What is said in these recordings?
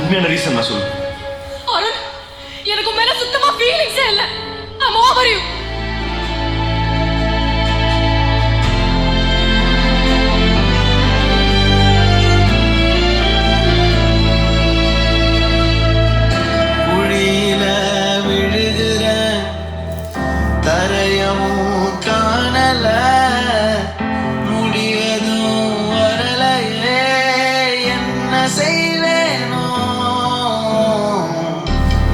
உண்மையான ரீசன் நான் சொல்லுவேன். அருண், எனக்கு மேல சுத்தமா ஃபீலிங்ஸே இல்ல. I'm over you. குழியில விழுகிற தரையவும் காணல, முடிவதும் வரலையே, என்ன செய்வேனோ?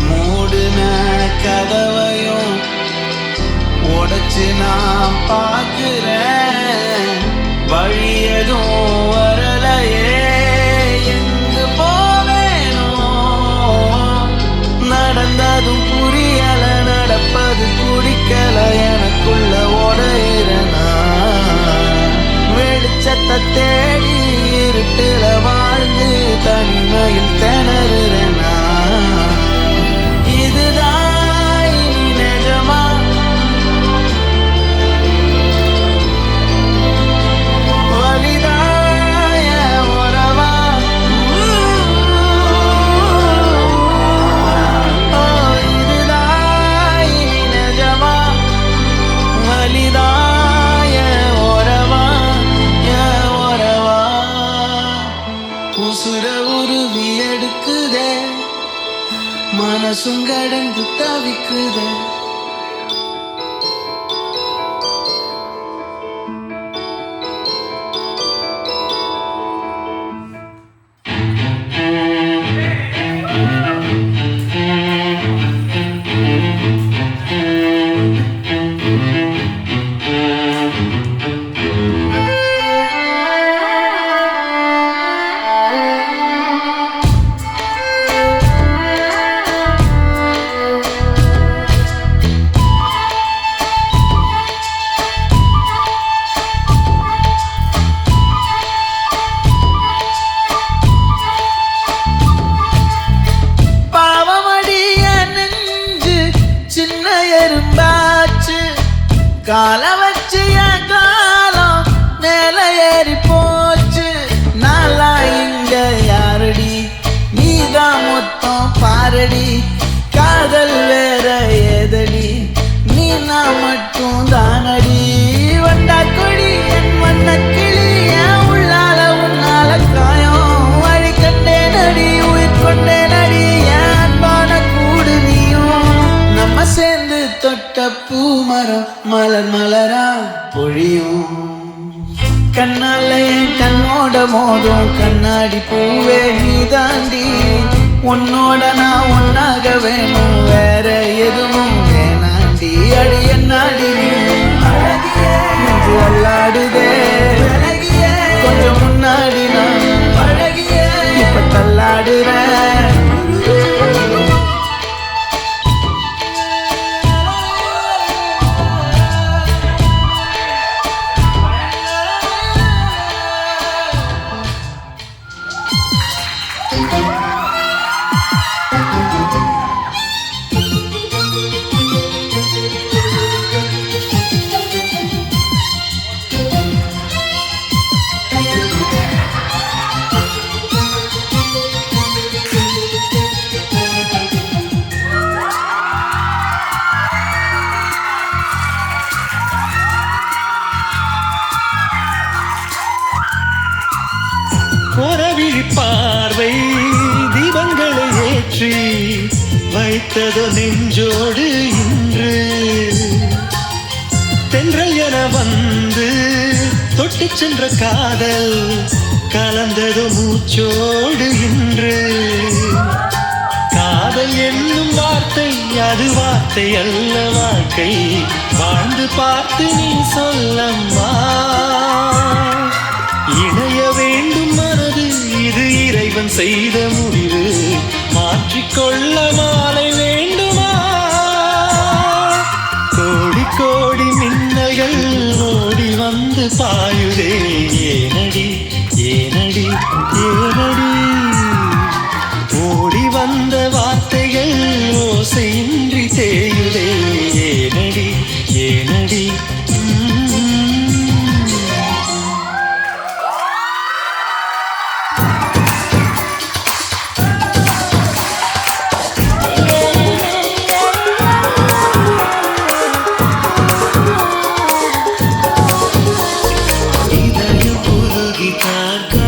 மூடுன கதவையும் உடைச்சு நான் பார்க்கிறேன், வழி எதுவும் வரலையே, எங்கு போவேனோ? நடந்ததும் புரியல, நடப்பது பிடிக்கல, எனக்குள்ள உடையிறனா, வெளிச்சத்தை தேடி இருட்டுல வாழ்ந்து தனிமையில் திணறுறனா, இதுதான் இனி நிஜமா? வலிதாய உறவா? இதுதான் இனி நிஜமா? வலிதாய உறவா, உறவா? உசுர உருவி எடுக்குதே, மனசும் கடந்து தவிக்குதே. கால வச்சு என் காலம் மேல ஏறி போச்சு, நாளா இங்க யாரடி, நீதான் மொத்தம் பாரடி, காதல் வேற ஏதடி, நீ நான் மட்டும் தானடி, வண்டா கொடி என் வண்ண கிளி, என் உள்ளால உன்னால காயம், வழி கண்டேன் அடி, உயிர் கொண்டேன் அடி, என் அன்பான கூடு நீயும், நம்ம சேர்ந்து தொட்ட பூமரம் மலர் மலரா பொழியும், கண்ணால என் கண்ணோட மோதும் கண்ணாடி பூவே நீ தாண்டி, உன்னோட நான் ஒன்னாக வேணும், வேற எதுவும் வேணாண்டி, அடி என்னாடி நெஞ்சு அல்லாடுதே, கொஞ்சம் முன்னாடி நான் இப்ப தள்ளாடுறேன். ஒரவிழி பார்வை தீபங்களை ஏற்றி வைத்ததோ நெஞ்சோடு இன்று, தென்றல் என வந்து தொட்டு சென்ற காதல் கலந்ததோ மூச்சோடு இன்று, காதல் என்னும் வார்த்தை அது வார்த்தை அல்ல வாழ்க்கை, வாழ்ந்து பார்த்து நீ சொல்லம்மா, இணைய வேண்டும் மனது இது இறைவன் செய்த முடிவு, மாற்றிக்கொள்ள மாலை வேண்டுமா, கோடி கோடி மின்னல்கள் ஓடி வந்து பாயுதே, ஏனடி ஏனடி ஏனடி, ஓடி வந்த வார்த்தைகள் ஓசையின்றி தேயுதே, ஏனடி ஏனடி. இதயம் உருகி பார்க்க